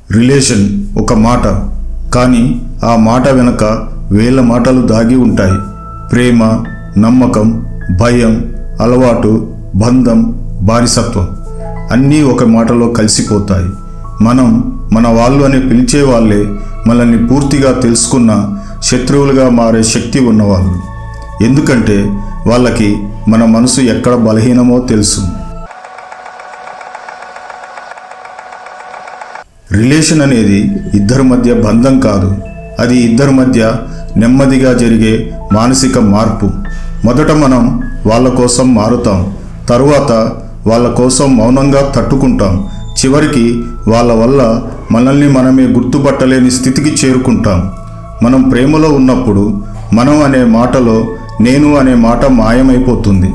Relation ఒక మాట, కానీ ఆ మాట వెనుక వేల మాటలు దాగి ఉంటాయి. ప్రేమ, నమ్మకం, భయం, అలవాటు, బంధం, బానిసత్వం అన్నీ ఒక మాటలో కలిసిపోతాయి. మనం మన వాళ్ళు అని పిలిచే వాళ్ళే మనల్ని పూర్తిగా తెలుసుకున్న శత్రువులుగా మారే శక్తి ఉన్నవాళ్ళు. ఎందుకంటే వాళ్ళకి మన మనసు ఎక్కడ బలహీనమో తెలుసు. రిలేషన్ అనేది ఇద్దరి మధ్య బంధం కాదు, అది ఇద్దరి మధ్య నెమ్మదిగా జరిగే మానసిక మార్పు. మొదట మనం వాళ్ళ కోసం మారుతాం, తరువాత వాళ్ళ కోసం మౌనంగా తట్టుకుంటాం, చివరికి వాళ్ళ వల్ల మనల్ని మనమే గుర్తుపట్టలేని స్థితికి చేరుకుంటాం. మనం ప్రేమలో ఉన్నప్పుడు మనం అనే మాటలో నేను అనే మాట మాయమైపోతుంది.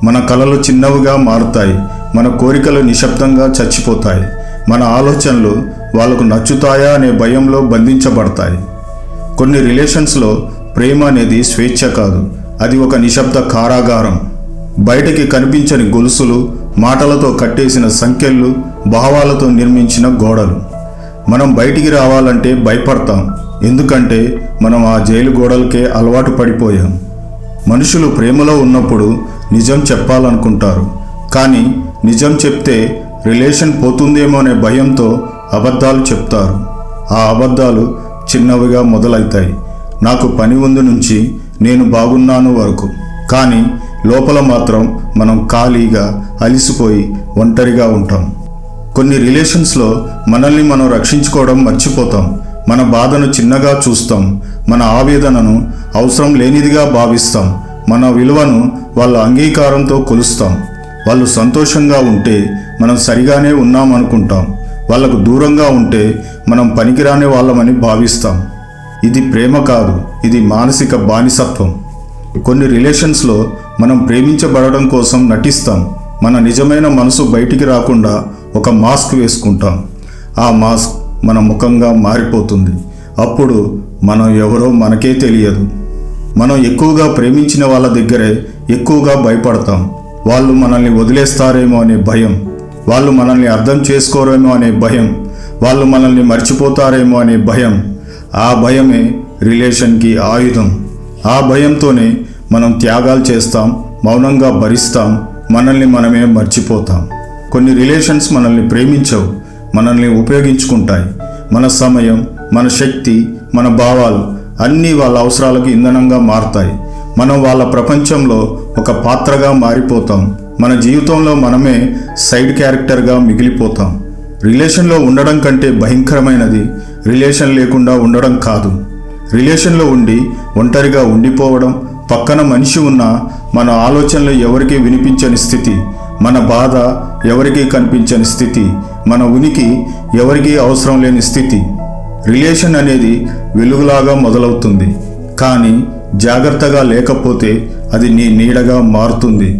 మన కలలు చిన్నవిగా మారుతాయి, మన కోరికలు నిశ్శబ్దంగా చచ్చిపోతాయి, మన ఆలోచనలు వాళ్ళకు నచ్చుతాయా అనే భయంలో బంధించబడతాయి. కొన్ని రిలేషన్స్లో ప్రేమ అనేది స్వేచ్ఛ కాదు, అది ఒక నిశ్శబ్ద కారాగారం. బయటికి కనిపించని గొలుసులు, మాటలతో కట్టేసిన సంకెళ్ళు, భావాలతో నిర్మించిన గోడలు. మనం బయటికి రావాలంటే భయపడతాం, ఎందుకంటే మనం ఆ జైలు గోడలకే అలవాటు పడిపోయాం. మనుషులు ప్రేమలో ఉన్నప్పుడు నిజం చెప్పాలనుకుంటారు, కానీ నిజం చెప్తే రిలేషన్ పోతుందేమో అనే భయంతో అబద్ధాలు చెప్తారు. ఆ అబద్ధాలు చిన్నవిగా మొదలవుతాయి, నాకు పని ఉంది నుంచి నేను బాగున్నాను వరకు. కానీ లోపల మాత్రం మనం ఖాళీగా, అలిసిపోయి ఒంటరిగా ఉంటాం. కొన్ని రిలేషన్స్లో మనల్ని మనం రక్షించుకోవడం మర్చిపోతాం. మన బాధను చిన్నగా చూస్తాం, మన ఆవేదనను అవసరం లేనిదిగా భావిస్తాం, మన విలువను వాళ్ళ అంగీకారంతో కొలుస్తాం. వాళ్ళు సంతోషంగా ఉంటే మనం సరిగానే ఉన్నామనుకుంటాం, వాళ్ళకు దూరంగా ఉంటే మనం పనికిరాని వాళ్ళమని భావిస్తాం. ఇది ప్రేమ కాదు, ఇది మానసిక బానిసత్వం. కొన్ని రిలేషన్స్లో మనం ప్రేమించబడడం కోసం నటిస్తాం, మన నిజమైన మనసు బయటికి రాకుండా ఒక మాస్క్ వేసుకుంటాం. ఆ మాస్క్ మన ముఖంగా మారిపోతుంది, అప్పుడు మనం ఎవరో మనకే తెలియదు. మనం ఎక్కువగా ప్రేమించిన వాళ్ళ దగ్గరే ఎక్కువగా భయపడతాం. వాళ్ళు మనల్ని వదిలేస్తారేమో అనే భయం, వాళ్ళు మనల్ని అర్థం చేసుకోరేమో అనే భయం, వాళ్ళు మనల్ని మర్చిపోతారేమో అనే భయం. ఆ భయమే రిలేషన్కి ఆయుధం. ఆ భయంతోనే మనం త్యాగాలు చేస్తాం, మౌనంగా భరిస్తాం, మనల్ని మనమే మర్చిపోతాం. కొన్ని రిలేషన్స్ మనల్ని ప్రేమించవు, మనల్ని ఉపయోగించుకుంటాయి. మన సమయం, మన శక్తి, మన భావాలు అన్నీ వాళ్ళ అవసరాలకు ఇంధనంగా మారుతాయి. మనం వాళ్ళ ప్రపంచంలో ఒక పాత్రగా మారిపోతాం, మన జీవితంలో మనమే సైడ్ క్యారెక్టర్గా మిగిలిపోతాం. రిలేషన్లో ఉండడం కంటే భయంకరమైనది రిలేషన్ లేకుండా ఉండడం కాదు. రిలేషన్లో ఉండి ఒంటరిగా ఉండిపోవడం, పక్కన మనిషి ఉన్నా మన ఆలోచనలు ఎవరికీ వినిపించని స్థితి, మన బాధ ఎవరికీ కనిపించని స్థితి, మన ఉనికి ఎవరికీ అవసరం లేని స్థితి. రిలేషన్ అనేది వెలుగులాగా మొదలవుతుంది, కానీ జాగ్రత్తగా లేకపోతే అది నీ నీడగా మారుతుంది,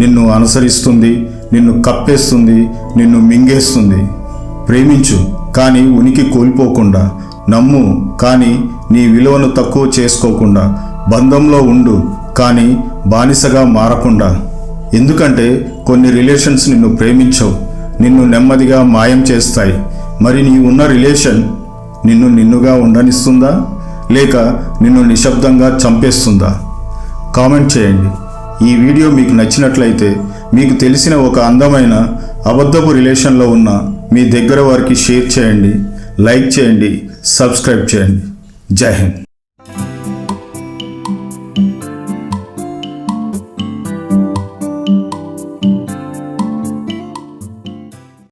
నిన్ను అనుసరిస్తుంది, నిన్ను కప్పేస్తుంది, నిన్ను మింగేస్తుంది. ప్రేమించు, కానీ ఉనికి కోల్పోకుండా. నమ్ము, కానీ నీ విలువను తక్కువ చేసుకోకుండా. బంధంలో ఉండు, కానీ బానిసగా మారకుండా. ఎందుకంటే కొన్ని రిలేషన్స్ నిన్ను ప్రేమించవు, నిన్ను నెమ్మదిగా మాయం చేస్తాయి. మరి నీ ఉన్న రిలేషన్ నిన్ను నిన్నుగా ఉండనిస్తుందా, లేక నిన్ను నిశ్శబ్దంగా చంపేస్తుందా? కామెంట్ చేయండి. ఈ వీడియో మీకు నచ్చినట్లయితే మీకు తెలిసిన ఒక అందమైన అబద్ధపు రిలేషన్లో ఉన్న మీ దగ్గర వారికి షేర్ చేయండి, లైక్ చేయండి, సబ్స్క్రైబ్ చేయండి. జై హింద్.